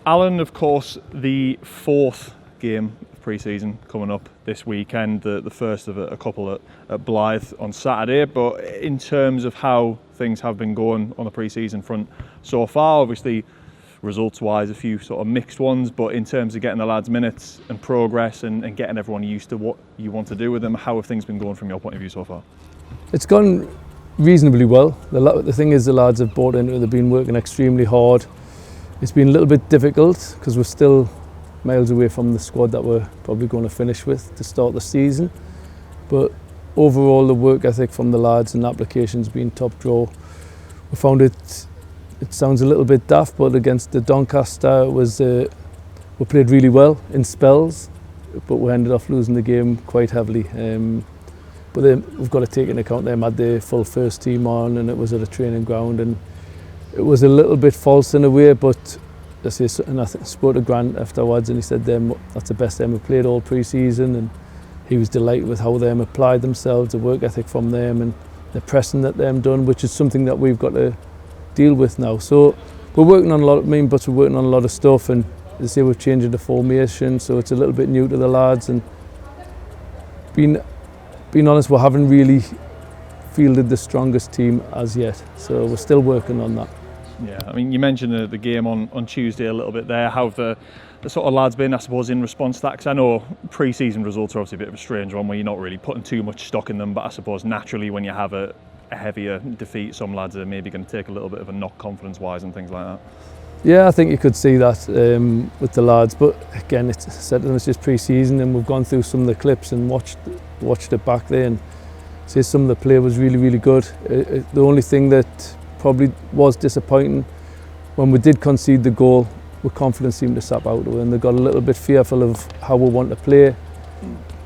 Alan, of course, the fourth game of pre-season coming up this weekend, the first of a couple at Blyth on Saturday. But in terms of how things have been going on the pre-season front so far, obviously results-wise a few sort of mixed ones, but in terms of getting the lads minutes and progress and getting everyone used to what you want to do with them, how have things been going from your point of view so far? It's gone reasonably well. The thing is, the lads have bought into it, they've been working extremely hard. It's been a little bit difficult because we're still miles away from the squad that we're probably going to finish with to start the season. But overall, the work ethic from the lads and applications being top draw. We found it sounds a little bit daft, but against the Doncaster we played really well in spells, but we ended up losing the game quite heavily. But then we've got to take into account they had their full first team on, and it was at a training ground, and it was a little bit false in a way, but I spoke to Grant afterwards and he said that's the best them we played all pre-season, and he was delighted with how them applied themselves, the work ethic from them and the pressing that them done, which is something that we've got to deal with now. So we're working on a lot, but we're working on a lot of stuff, and as I say, we're changing the formation, so it's a little bit new to the lads, and being honest, we haven't really fielded the strongest team as yet, so we're still working on that. Yeah, I mean, you mentioned the game on Tuesday a little bit there. How have the sort of lads been, I suppose, in response to that? Because I know pre-season results are obviously a bit of a strange one where you're not really putting too much stock in them, but I suppose naturally when you have a heavier defeat, some lads are maybe going to take a little bit of a knock confidence-wise and things like that. Yeah, I think you could see that with the lads, but again, it's just pre-season, and we've gone through some of the clips and watched it back there, and say some of the play was really, really good. The only thing that probably was disappointing, when we did concede the goal, the confidence seemed to sap out of it, and they got a little bit fearful of how we want to play,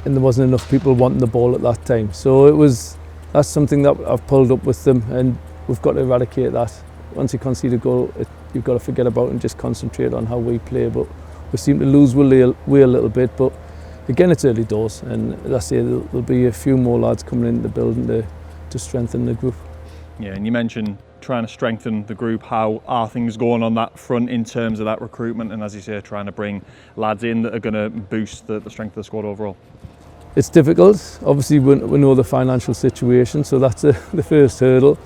and there wasn't enough people wanting the ball at that time. So that's something that I've pulled up with them, and we've got to eradicate that. Once you concede a goal, you've got to forget about it and just concentrate on how we play. But we seem to lose way a little bit, but again, it's early doors, and as I say, there'll be a few more lads coming into the building to strengthen the group. Yeah, and you mentioned trying to strengthen the group. How are things going on that front in terms of that recruitment, and as you say, trying to bring lads in that are going to boost the strength of the squad overall? It's difficult. Obviously, we know the financial situation, so that's the first hurdle.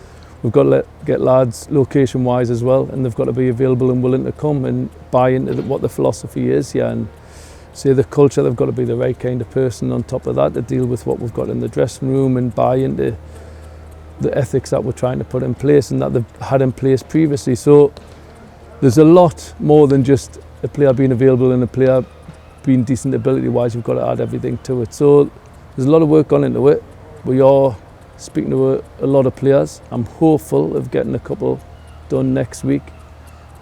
We've got to get lads location-wise as well, and they've got to be available and willing to come and buy into what the philosophy is. Yeah, and say the culture, they've got to be the right kind of person on top of that to deal with what we've got in the dressing room and buy into the ethics that we're trying to put in place and that they've had in place previously. So there's a lot more than just a player being available and a player being decent ability-wise. We've got to add everything to it. So there's a lot of work gone into it. We are speaking to a lot of players. I'm hopeful of getting a couple done next week.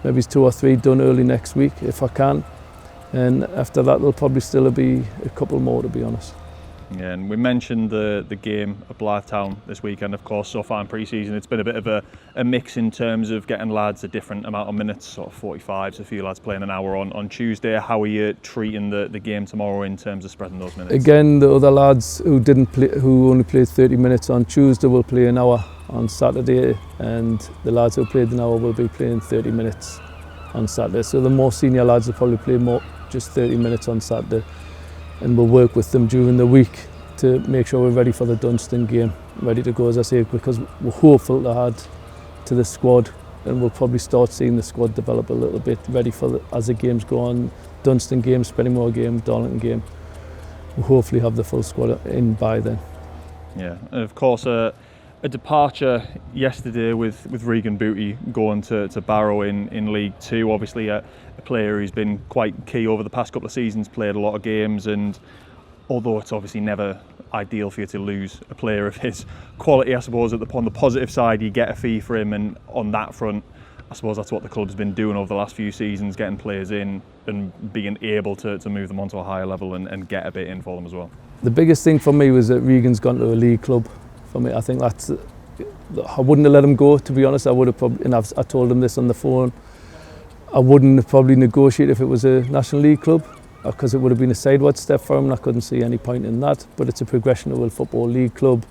Maybe 2 or 3 done early next week if I can. And after that, there'll probably still be a couple more, to be honest. Yeah, and we mentioned the game at Blyth Town this weekend, of course. So far in pre-season, it's been a bit of a mix in terms of getting lads a different amount of minutes, sort of 45s, a few lads playing an hour on Tuesday. How are you treating the game tomorrow in terms of spreading those minutes? Again, the other lads who only played 30 minutes on Tuesday will play an hour on Saturday, and the lads who played an hour will be playing 30 minutes on Saturday. So the more senior lads will probably play just 30 minutes on Saturday, and we'll work with them during the week to make sure we're ready for the Dunstan game, ready to go, as I say, because we're hopeful to add to the squad, and we'll probably start seeing the squad develop a little bit, ready for as the games go on. Dunstan game, Spennymoor game, Darlington game. We'll hopefully have the full squad in by then. Yeah, and of course a departure yesterday with Regan Booty going to Barrow in League 2. Obviously a player who's been quite key over the past couple of seasons, played a lot of games, and although it's obviously never ideal for you to lose a player of his quality, I suppose on the positive side you get a fee for him, and on that front I suppose that's what the club's been doing over the last few seasons, getting players in and being able to move them onto a higher level and get a bit in for them as well. The biggest thing for me was that Regan's gone to a league club. For me, I think I wouldn't have let him go, to be honest. I would have probably, and I told him this on the phone, I wouldn't have probably negotiated if it was a National League club, because it would have been a sideways step for him, and I couldn't see any point in that. But it's a progression to a Football League club.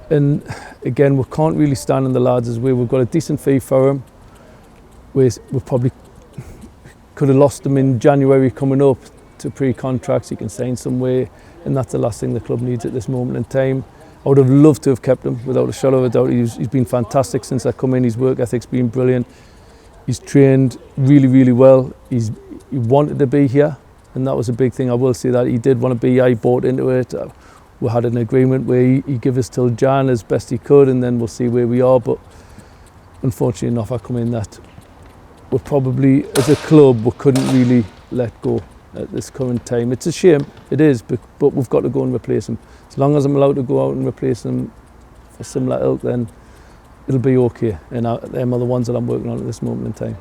And again, we can't really stand in the lads' way. We've got a decent fee for him. We probably could have lost him in January coming up to pre-contracts. He can sign somewhere, and that's the last thing the club needs at this moment in time. I would have loved to have kept him, without a shadow of a doubt. He's been fantastic since I come in. His work ethic's been brilliant. He's trained really, really well. He wanted to be here, and that was a big thing. I will say that he did want to be here. He bought into it. We had an agreement where he gave us till Jan as best he could, and then we'll see where we are. But unfortunately enough, I come in that we're probably, as a club, we couldn't really let go at this current time. It's a shame, it is, but we've got to go and replace him. As long as I'm allowed to go out and replace him for similar ilk, then it'll be okay. And them are the ones that I'm working on at this moment in time.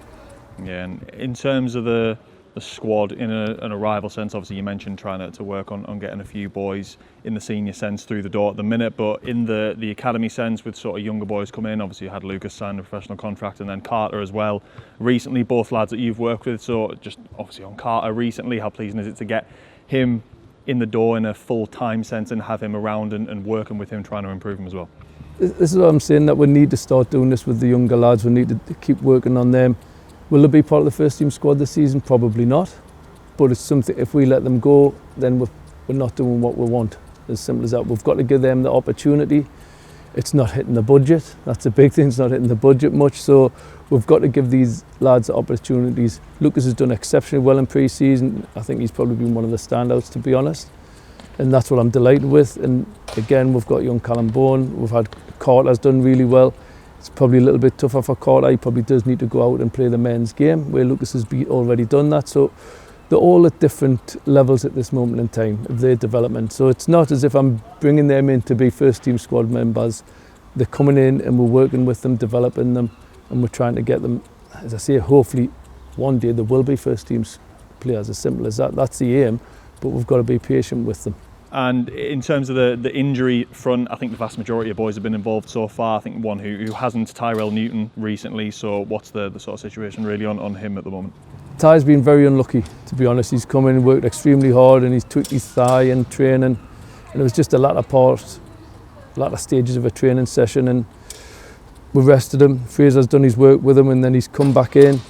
Yeah, and in terms of the squad, in an arrival sense, obviously you mentioned trying to work on getting a few boys in the senior sense through the door at the minute, but in the academy sense, with sort of younger boys coming in, obviously you had Lucas sign a professional contract, and then Carter as well recently, both lads that you've worked with. So just obviously on Carter recently, how pleasing is it to get him in the door in a full-time sense and have him around and working with him, trying to improve him as well? This is what I'm saying, that we need to start doing this with the younger lads. We need to keep working on them. Will they be part of the first team squad this season? Probably not. But it's something, if we let them go, then we're not doing what we want. As simple as that. We've got to give them the opportunity. It's not hitting the budget. That's a big thing. It's not hitting the budget much. So we've got to give these lads the opportunities. Lucas has done exceptionally well in pre-season. I think he's probably been one of the standouts, to be honest. And that's what I'm delighted with. And again, we've got young Callum Bourne. We've had Carter's done really well. It's probably a little bit tougher for Carter. He probably does need to go out and play the men's game, where Lucas has already done that. So they're all at different levels at this moment in time of their development. So it's not as if I'm bringing them in to be first team squad members. They're coming in and we're working with them, developing them, and we're trying to get them, as I say, hopefully one day they will be first team players. As simple as that. That's the aim, but we've got to be patient with them. And in terms of the injury front, I think the vast majority of boys have been involved so far. I think one who hasn't, Tyrell Newton, recently. So what's the sort of situation really on him at the moment? Ty's been very unlucky, to be honest. He's come in and worked extremely hard, and he's tweaked his thigh in training. And it was just a latter stages of a training session, and we rested him. Fraser's done his work with him, and then he's come back in.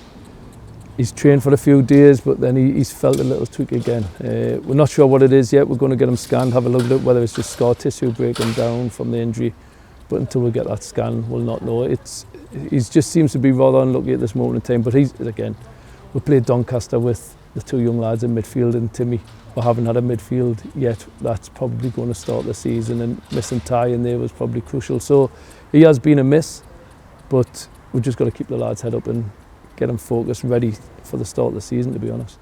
He's trained for a few days, but then he's felt a little tweak again. We're not sure what it is yet. We're going to get him scanned, have a look at it, whether it's just scar tissue breaking down from the injury. But until we get that scan, we'll not know. He just seems to be rather unlucky at this moment in time. But we played Doncaster with the two young lads in midfield and Timmy. We haven't had a midfield yet. That's probably going to start the season, and missing Ty in there was probably crucial. So he has been a miss, but we've just got to keep the lads' head up and get them focused, ready for the start of the season, to be honest.